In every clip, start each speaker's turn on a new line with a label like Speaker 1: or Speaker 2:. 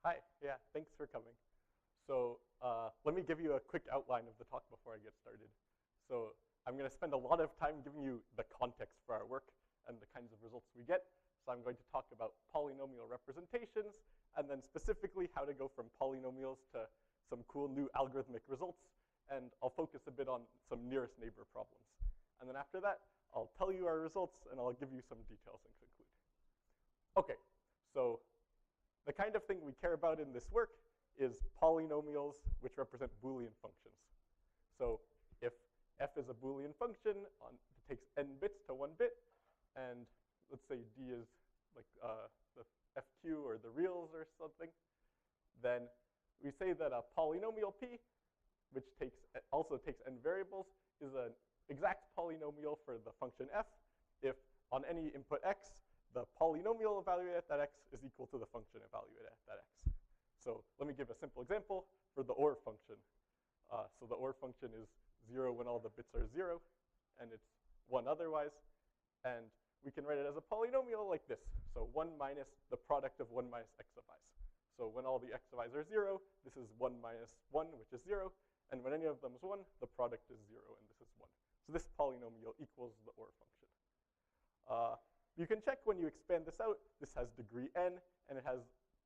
Speaker 1: Hi, yeah, thanks for coming. So let me give you a quick outline of the talk before I get started. So I'm going to spend a lot of time giving you the context for our work and the kinds of results we get. So I'm going to talk about polynomial representations, and then specifically how to go from polynomials to some cool new algorithmic results, and I'll focus a bit on some nearest neighbor problems. And then after that, I'll tell you our results, and I'll give you some details and conclude. Okay, so the kind of thing we care about in this work is polynomials which represent Boolean functions. So if f is a Boolean function, it takes n bits to 1 bit, and let's say d is like the fq or the reals or something, then we say that a polynomial p, which also takes n variables, is an exact polynomial for the function f if on any input x, the polynomial evaluated at that x is equal to the function evaluated at that x. So let me give a simple example for the OR function. So the OR function is 0 when all the bits are 0, and it's 1 otherwise. And we can write it as a polynomial like this. So 1 minus the product of 1 minus x of i's. So when all the x of i's are 0, this is 1 minus 1, which is 0. And when any of them is 1, the product is 0, and this is 1. So this polynomial equals the OR function. You can check when you expand this out. This has degree n, and it has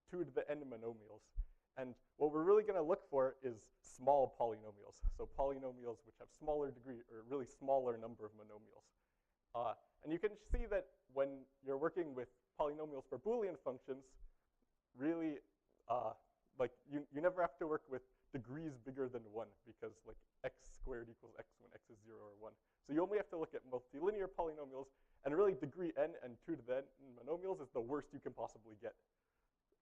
Speaker 1: 2 to the n monomials. And what we're really going to look for is small polynomials. So polynomials which have smaller degree, or really smaller number of monomials. And you can see that when you're working with polynomials for Boolean functions, really, like you never have to work with degrees bigger than 1, because like x squared equals x when x is 0 or 1. So you only have to look at multilinear polynomials, and really degree n and 2 to the n monomials is the worst you can possibly get.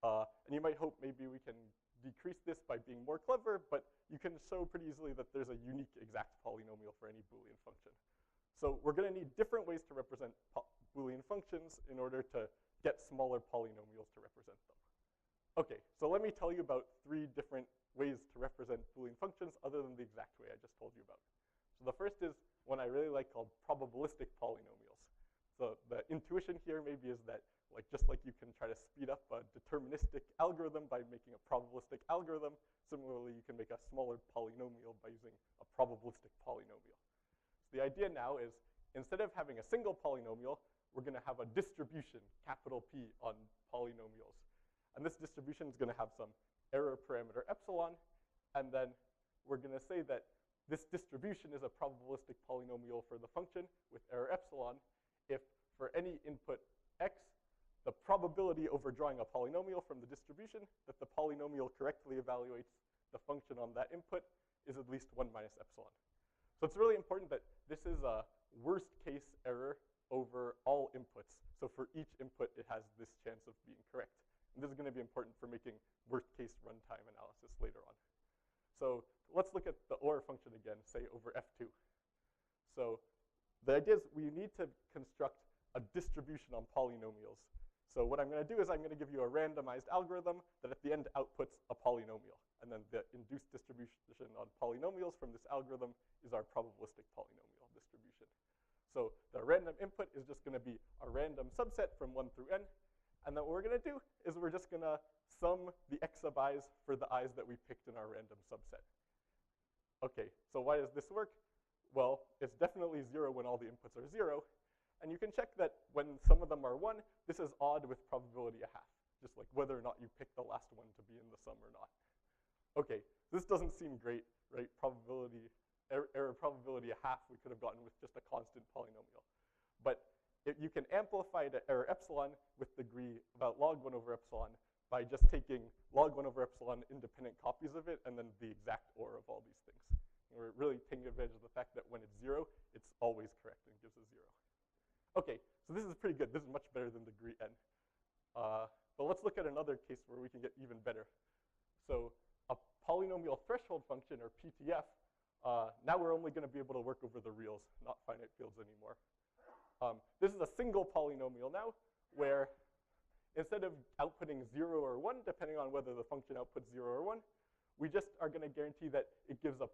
Speaker 1: And you might hope maybe we can decrease this by being more clever, but you can show pretty easily that there's a unique exact polynomial for any Boolean function. So we're going to need different ways to represent Boolean functions in order to get smaller polynomials to represent them. Okay, so let me tell you about 3 different ways to represent Boolean functions other than the exact way I just told you about. So the first is one I really like called probabilistic polynomials. So the intuition here maybe is that just like you can try to speed up a deterministic algorithm by making a probabilistic algorithm, similarly you can make a smaller polynomial by using a probabilistic polynomial. So the idea now is instead of having a single polynomial, we're going to have a distribution, capital P, on polynomials. And this distribution is going to have some error parameter epsilon, and then we're going to say that this distribution is a probabilistic polynomial for the function with error epsilon if for any input x, the probability over drawing a polynomial from the distribution that the polynomial correctly evaluates the function on that input is at least 1 minus epsilon. So it's really important that this is a worst case error over all inputs. So for each input, it has this chance of being correct. And this is going to be important for making worst case runtime analysis later on. So let's look at the OR function again, say over f2. So the idea is we need to construct a distribution on polynomials. So what I'm going to do is I'm going to give you a randomized algorithm that at the end outputs a polynomial. And then the induced distribution on polynomials from this algorithm is our probabilistic polynomial distribution. So the random input is just going to be a random subset from 1 through n. And then what we're going to do is we're just going to sum the x of i's for the i's that we picked in our random subset. Okay, so why does this work? Well, it's definitely 0 when all the inputs are 0. And you can check that when some of them are 1, this is odd with probability a half, just like whether or not you pick the last one to be in the sum or not. Okay, this doesn't seem great, right? Error probability a half we could have gotten with just a constant polynomial. But you can amplify the error epsilon with degree about log 1 over epsilon by just taking log 1 over epsilon independent copies of it and then the exact OR of all these things. And we're really taking advantage of the fact that when it's 0, it's always correct and gives a 0. Okay, so this is pretty good. This is much better than degree n. But let's look at another case where we can get even better. So a polynomial threshold function, or PTF, now we're only going to be able to work over the reals, not finite fields anymore. This is a single polynomial now, where instead of outputting 0 or 1, depending on whether the function outputs 0 or 1, we just are going to guarantee that it gives a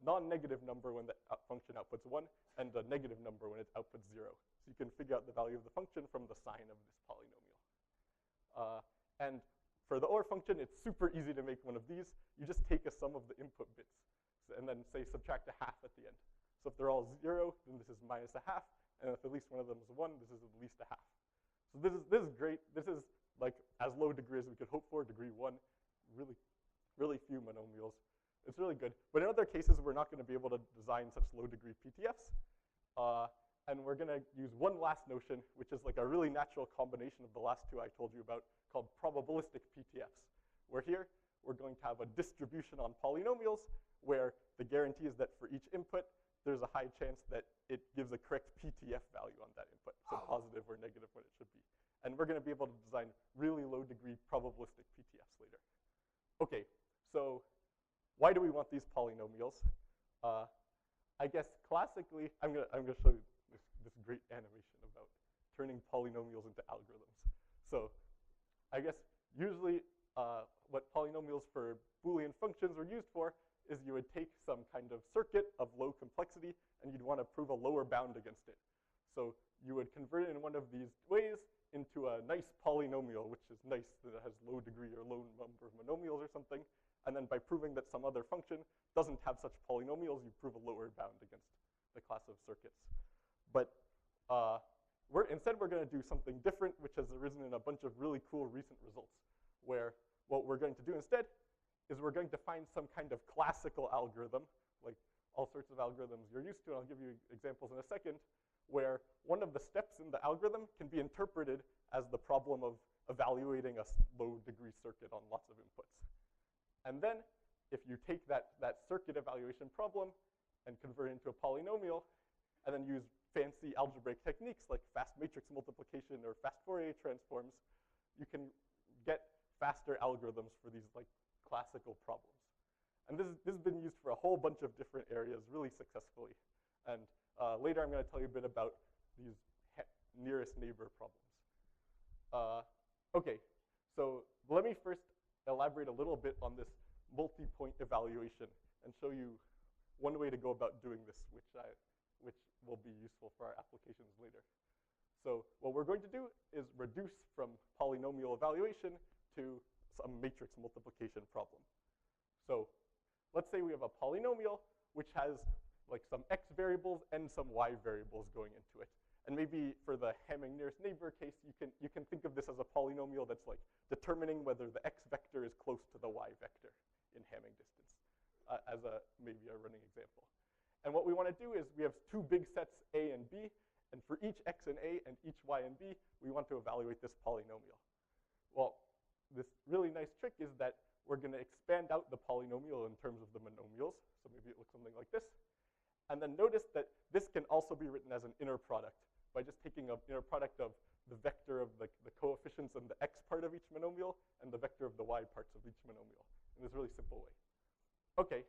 Speaker 1: non-negative number when the function outputs 1 and a negative number when it outputs 0. So you can figure out the value of the function from the sign of this polynomial. And For the OR function, it's super easy to make one of these. You just take a sum of the input bits and then say subtract a half at the end. So if they're all 0, then this is minus a half, and if at least one of them is 1, this is at least a half. So this is great. This is like as low degree as we could hope for, degree 1. Really few monomials. It's really good. But in other cases, we're not going to be able to design such low degree PTFs. And we're going to use one last notion, which is like a really natural combination of the last two I told you about, called probabilistic PTFs, where here we're going to have a distribution on polynomials where the guarantee is that for each input, there's a high chance that it gives a correct PTF value on that input, so positive or negative when it should be. And we're going to be able to design really low degree probabilistic PTFs later. Okay, so why do we want these polynomials? I guess classically, I'm gonna show you this great animation about turning polynomials into algorithms. So I guess usually what polynomials for Boolean functions are used for is you would take some kind of circuit of low complexity and you'd want to prove a lower bound against it. So you would convert it in one of these ways into a nice polynomial, which is nice that it has low degree or low number of monomials or something. And then by proving that some other function doesn't have such polynomials, you prove a lower bound against the class of circuits. But instead we're going to do something different, which has arisen in a bunch of really cool recent results, where what we're going to do instead is we're going to find some kind of classical algorithm, like all sorts of algorithms you're used to, and I'll give you examples in a second, where one of the steps in the algorithm can be interpreted as the problem of evaluating a low degree circuit on lots of inputs. And then if you take that circuit evaluation problem and convert it into a polynomial, and then use fancy algebraic techniques like fast matrix multiplication or fast Fourier transforms, you can get faster algorithms for these like classical problems. And this has been used for a whole bunch of different areas really successfully. And later I'm going to tell you a bit about these nearest neighbor problems. Okay, so let me first elaborate a little bit on this multi-point evaluation and show you one way to go about doing this, which will be useful for our applications later. So what we're going to do is reduce from polynomial evaluation to some matrix multiplication problem. So let's say we have a polynomial which has like some x variables and some y variables going into it. And maybe for the Hamming nearest neighbor case, you can think of this as a polynomial that's like determining whether the x vector is close to the y vector in Hamming distance, as maybe a running example. And what we want to do is we have two big sets A and B, and for each x and A and each y and B, we want to evaluate this polynomial. Well, this really nice trick is that we're going to expand out the polynomial in terms of the monomials, so maybe it looks something like this. And then notice that this can also be written as an inner product by just taking an inner product of the vector of the coefficients in the x part of each monomial and the vector of the y parts of each monomial in this really simple way. Okay,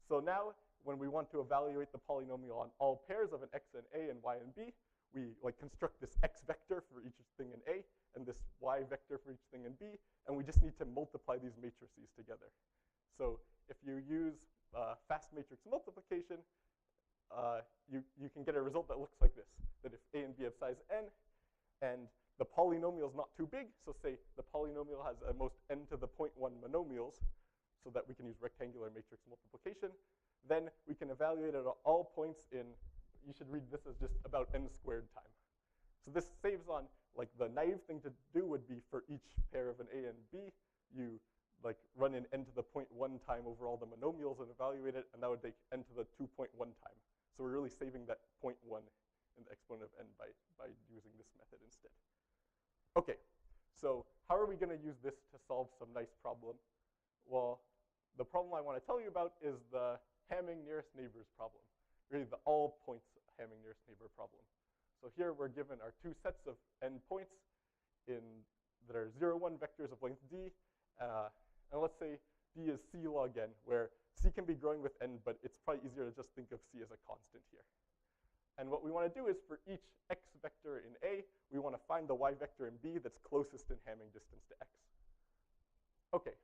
Speaker 1: so now when we want to evaluate the polynomial on all pairs of an x and A and y and B, we like construct this x vector for each thing in A and this y vector for each thing in B, and we just need to multiply these matrices together. So if you use fast matrix multiplication, you can get a result that looks like this, that if A and B have size n, and the polynomial is not too big, so say the polynomial has at most n to the 0.1 monomials, so that we can use rectangular matrix multiplication, then we can evaluate it at all points in, you should read this as just about n squared time. So this saves on, like the naive thing to do would be for each pair of an A and B, you like run in n to the 0.1 time over all the monomials and evaluate it, and that would take n to the 2.1 time. So we're really saving that 0.1 in the exponent of n by using this method instead. Okay, so how are we going to use this to solve some nice problem? Well, the problem I want to tell you about is the Hamming nearest neighbors problem, really the all points Hamming nearest neighbor problem. So here we're given our two sets of n points that are 0, 1 vectors of length d, and let's say d is c log n, where c can be growing with n, but it's probably easier to just think of c as a constant here. And what we want to do is for each x vector in A, we want to find the y vector in B that's closest in Hamming distance to x. Okay,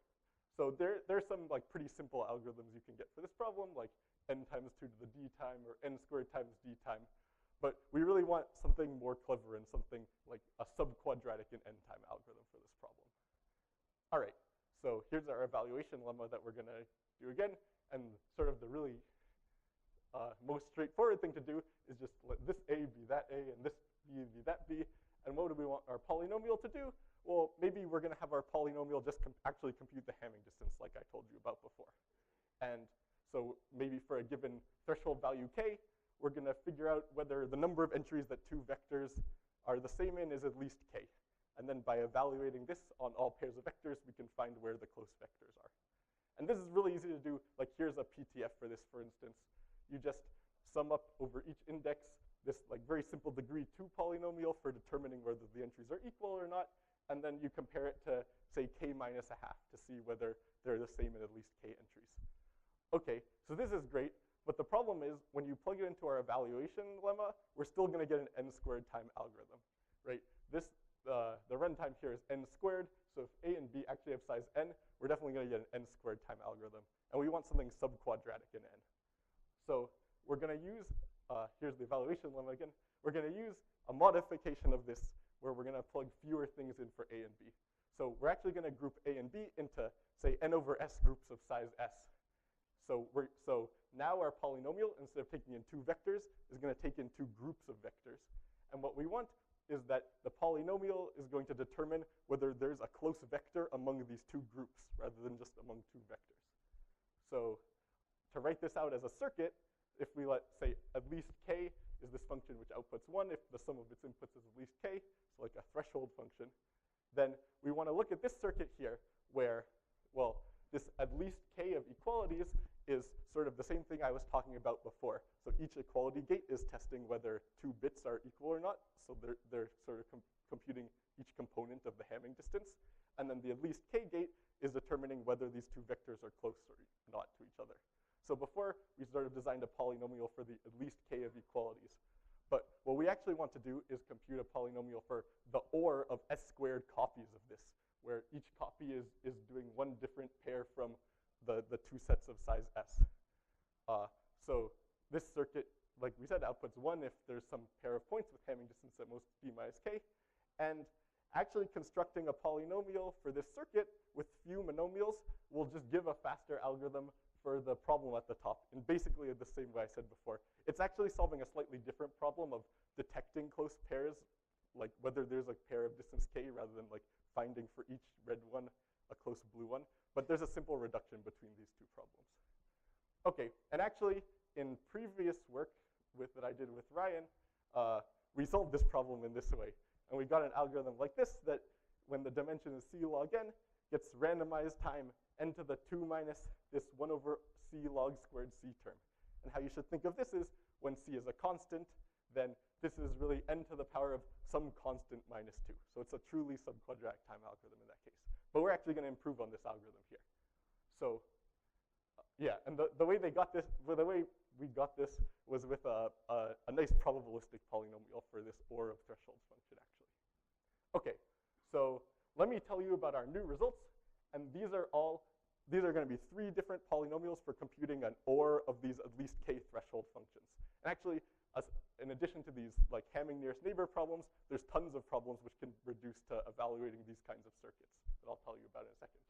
Speaker 1: so there's some like pretty simple algorithms you can get for this problem, like n times 2 to the d time or n squared times d time. But we really want something more clever and something like a subquadratic in n time algorithm for this problem. All right, so here's our evaluation lemma that we're going to do again. And sort of the really most straightforward thing to do is just let this A be that A and this B be that B. And what do we want our polynomial to do? Well, maybe we're going to have our polynomial just actually compute the Hamming distance like I told you about before. And so maybe for a given threshold value k, we're going to figure out whether the number of entries that two vectors are the same in is at least k. And then by evaluating this on all pairs of vectors, we can find where the close vectors are. And this is really easy to do. Like here's a PTF for this, for instance. You just sum up over each index this like very simple degree 2 polynomial for determining whether the entries are equal or not. And then you compare it to, say, k minus a half to see whether they're the same in at least k entries. Okay, so this is great. But the problem is when you plug it into our evaluation lemma, we're still going to get an n squared time algorithm, right? This, the runtime here is n squared. So if A and B actually have size n, we're definitely going to get an n squared time algorithm. And we want something subquadratic in n. So we're going to use, here's the evaluation lemma again. We're going to use a modification of this where we're going to plug fewer things in for A and B. So we're actually going to group A and B into, say, n over s groups of size s. So now our polynomial, instead of taking in 2 vectors, is going to take in 2 groups of vectors. And what we want is that the polynomial is going to determine whether there's a close vector among these 2 groups rather than just among 2 vectors. So to write this out as a circuit, if we let, say, at least k is this function which outputs 1 if the sum of its inputs is at least k, so like a threshold function, then we want to look at this circuit here where, well, this at least k of equalities is sort of the same thing I was talking about before. So each equality gate is testing whether 2 bits are equal or not. So they're sort of computing each component of the Hamming distance. And then the at least k gate is determining whether these 2 vectors are close or not to each other. So before, we sort of designed a polynomial for the at least k of equalities. But what we actually want to do is compute a polynomial for the OR of s squared copies of this, where each copy is doing one different pair from the 2 sets of size s. So this circuit, like we said, outputs 1 if there's some pair of points with Hamming distance at most b minus k. And actually constructing a polynomial for this circuit with few monomials will just give a faster algorithm for the problem at the top in basically the same way I said before. It's actually solving a slightly different problem of detecting close pairs, like whether there's a pair of distance k rather than like finding for each red one a close blue one. But there's a simple reduction between these 2 problems. Okay, and actually in previous work that I did with Ryan, we solved this problem in this way. And we got an algorithm like this that when the dimension is c log n, gets randomized time n to the 2 minus this 1 over c log squared c term. And how you should think of this is when c is a constant, then this is really n to the power of some constant minus 2. So it's a truly subquadratic time algorithm in that case. But we're actually going to improve on this algorithm here. So yeah, and the way they got this, the way we got this was with a nice probabilistic polynomial for this OR of thresholds function, actually. Okay, so let me tell you about our new results. And these are going to be 3 different polynomials for computing an OR of these at least k threshold functions. And actually, in addition to these like Hamming nearest neighbor problems, there's tons of problems which can reduce to evaluating these kinds of circuits that I'll tell you about in a second.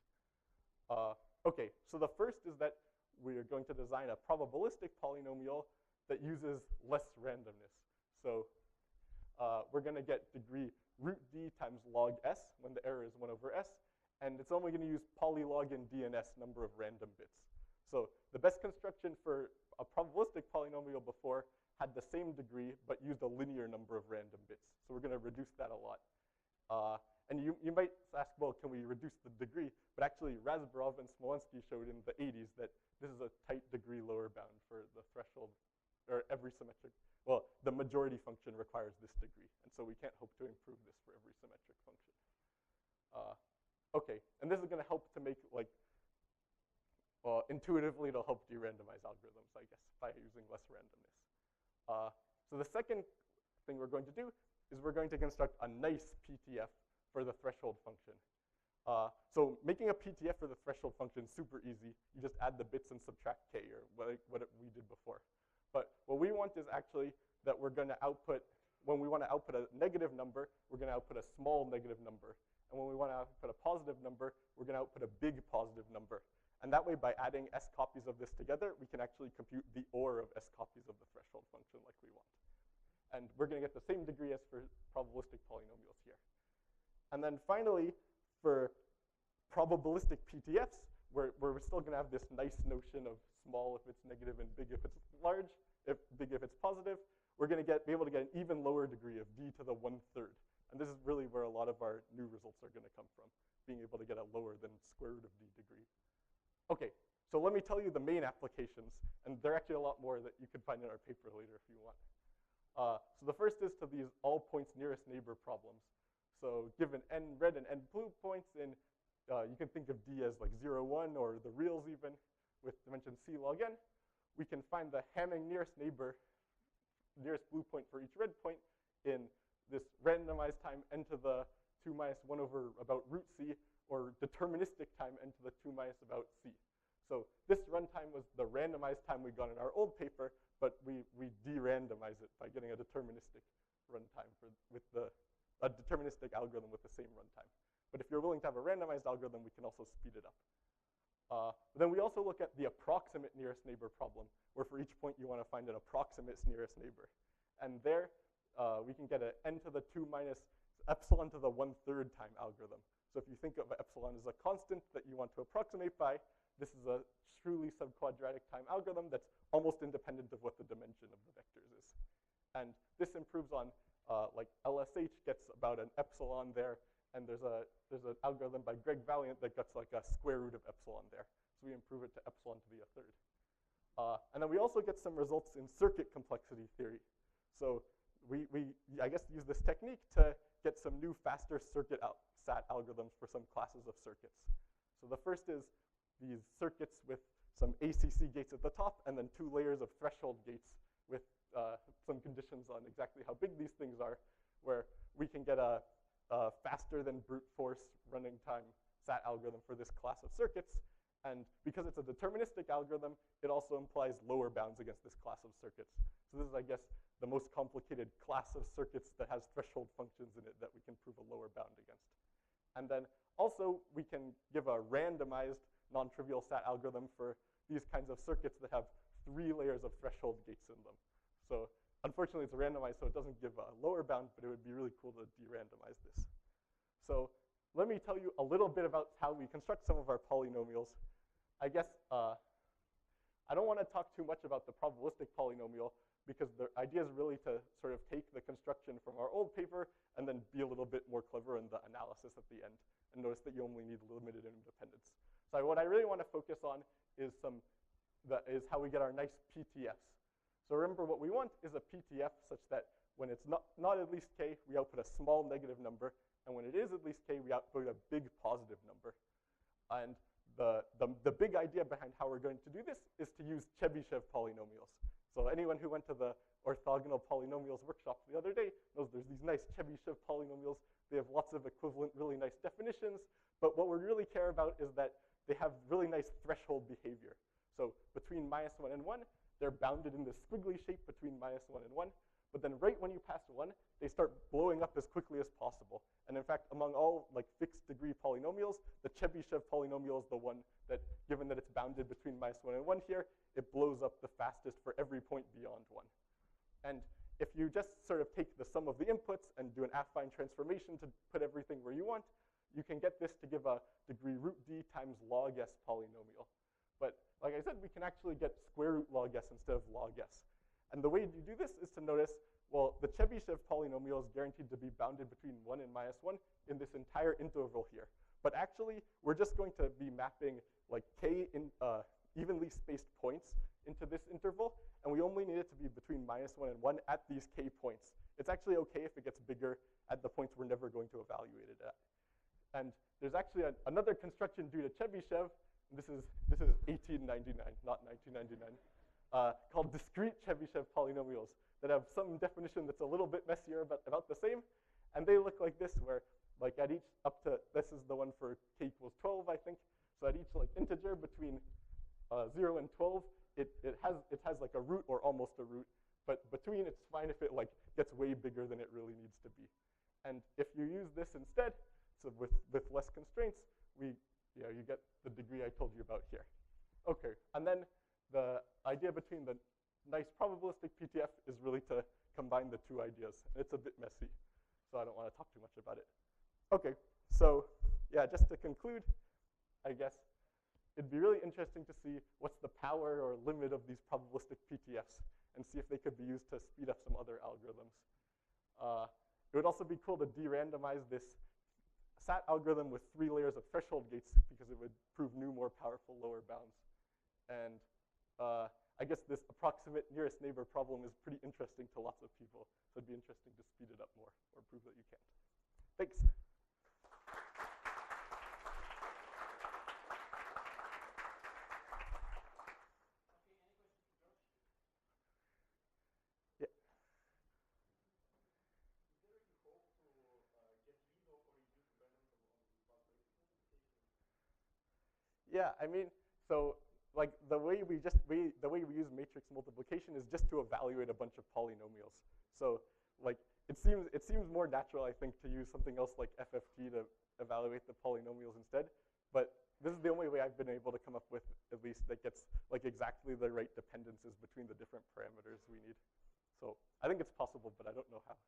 Speaker 1: Okay, so the first is that we're going to design a probabilistic polynomial that uses less randomness. So we're going to get degree root d times log s when the error is 1 over s. And it's only going to use polylog in DNS number of random bits. So the best construction for a probabilistic polynomial before had the same degree, but used a linear number of random bits. So we're going to reduce that a lot. And you might ask, well, can we reduce the degree? But actually, Razborov and Smolensky showed in the 80s that this is a tight degree lower bound for the threshold, or every symmetric. Well, the majority function requires this degree. And so we can't hope to improve this for every symmetric function. Okay, and this is going to help to make, like, intuitively, it'll help de-randomize algorithms, I guess, by using less randomness. So the second thing we're going to do is we're going to construct a nice PTF for the threshold function. So making a PTF for the threshold function is super easy. You just add the bits and subtract k, or what we did before. But what we want is actually that we're going to output when we want to output a negative number, we're going to output a small negative number. And when we want to output a positive number, we're going to output a big positive number. And that way, by adding s copies of this together, we can actually compute the OR of s copies of the threshold function like we want. And we're going to get the same degree as for probabilistic polynomials here. And then finally, for probabilistic PTFs, we're still going to have this nice notion of small if it's negative and big if it's large, big if it's positive. We're going to be able to get an even lower degree of d to the 1/3. And this is really where a lot of our new results are going to come from, being able to get a lower than square root of d degree. Okay, so let me tell you the main applications, and there are actually a lot more that you can find in our paper later if you want. So the first is to these all points nearest neighbor problems. So given n red and n blue points, and you can think of d as like 0, 1, or the reals even, with dimension c log n, we can find the Hamming nearest neighbor, nearest blue point for each red point in this randomized time n to the 2 minus 1 over about root c, or deterministic time n to the 2 minus about c. So this runtime was the randomized time we got in our old paper, but we de-randomize it by getting a deterministic runtime with a deterministic algorithm with the same runtime. But if you're willing to have a randomized algorithm, we can also speed it up. Then we also look at the approximate nearest neighbor problem, where for each point you want to find an approximate nearest neighbor. And there, we can get an n to the 2 minus epsilon to the 1/3 time algorithm. So if you think of epsilon as a constant that you want to approximate by, this is a truly subquadratic time algorithm that's almost independent of what the dimension of the vectors is. And this improves on, like LSH gets about an epsilon there, and there's an algorithm by Greg Valiant that gets like a square root of epsilon there. So we improve it to epsilon to be a 1/3. And then we also get some results in circuit complexity theory. So we I guess, use this technique to get some new faster circuit SAT algorithms for some classes of circuits. So the first is these circuits with some ACC gates at the top, and then 2 layers of threshold gates with some conditions on exactly how big these things are, where we can get a faster than brute force running time SAT algorithm for this class of circuits. And because it's a deterministic algorithm, it also implies lower bounds against this class of circuits. So this is, I guess, the most complicated class of circuits that has threshold functions in it that we can prove a lower bound against. And then also, we can give a randomized non-trivial SAT algorithm for these kinds of circuits that have 3 layers of threshold gates in them. So unfortunately, it's randomized, so it doesn't give a lower bound, but it would be really cool to de-randomize this. So let me tell you a little bit about how we construct some of our polynomials. I guess I don't want to talk too much about the probabilistic polynomial, because the idea is really to sort of take the construction from our old paper and then be a little bit more clever in the analysis at the end, and notice that you only need limited independence. So what I really want to focus on is how we get our nice PTFs. So remember, what we want is a PTF such that when it's not at least k, we output a small negative number, and when it is at least k, we output a big positive number. And the big idea behind how we're going to do this is to use Chebyshev polynomials. So anyone who went to the orthogonal polynomials workshop the other day knows there's these nice Chebyshev polynomials. They have lots of equivalent, really nice definitions. But what we really care about is that they have really nice threshold behavior. So between -1 and 1, they're bounded in this squiggly shape between -1 and 1. But then right when you pass 1, they start blowing up as quickly as possible. And in fact, among all like fixed degree polynomials, the Chebyshev polynomial is the one that, given that it's bounded between -1 and 1 here, it blows up the fastest for every point beyond 1. And if you just sort of take the sum of the inputs and do an affine transformation to put everything where you want, you can get this to give a degree root d times log s polynomial. But like I said, we can actually get square root log s instead of log s. And the way you do this is to notice, well, the Chebyshev polynomial is guaranteed to be bounded between 1 and -1 in this entire interval here. But actually, we're just going to be mapping like k in evenly spaced points into this interval, and we only need it to be between -1 and 1 at these k points. It's actually okay if it gets bigger at the points we're never going to evaluate it at. And there's actually another construction due to Chebyshev. This is 1899, not 1999, called discrete Chebyshev polynomials that have some definition that's a little bit messier, but about the same. And they look like this, where like at each up to, this is the one for k equals 12, I think. So at each like integer between 0 and 12, it has like a root or almost a root. but between it's fine if it like gets way bigger than it really needs to be. And if you use this instead, so with less constraints, you get the degree I told you about here. Okay, and then the idea between the nice probabilistic PTF is really to combine the two ideas. It's a bit messy, so I don't want to talk too much about it. Okay, so yeah, just to conclude, I guess it'd be really interesting to see what's the power or limit of these probabilistic PTFs and see if they could be used to speed up some other algorithms. It would also be cool to de-randomize this SAT algorithm with 3 layers of threshold gates because it would prove new, more powerful lower bounds. And I guess this approximate nearest neighbor problem is pretty interesting to lots of people. So it'd be interesting to speed it up more or prove that you can't. Thanks. Yeah, I mean, so like the way we use matrix multiplication is just to evaluate a bunch of polynomials. So like it seems more natural, I think, to use something else like FFT to evaluate the polynomials instead. But this is the only way I've been able to come up with, at least, that gets like exactly the right dependencies between the different parameters we need. So I think it's possible, but I don't know how.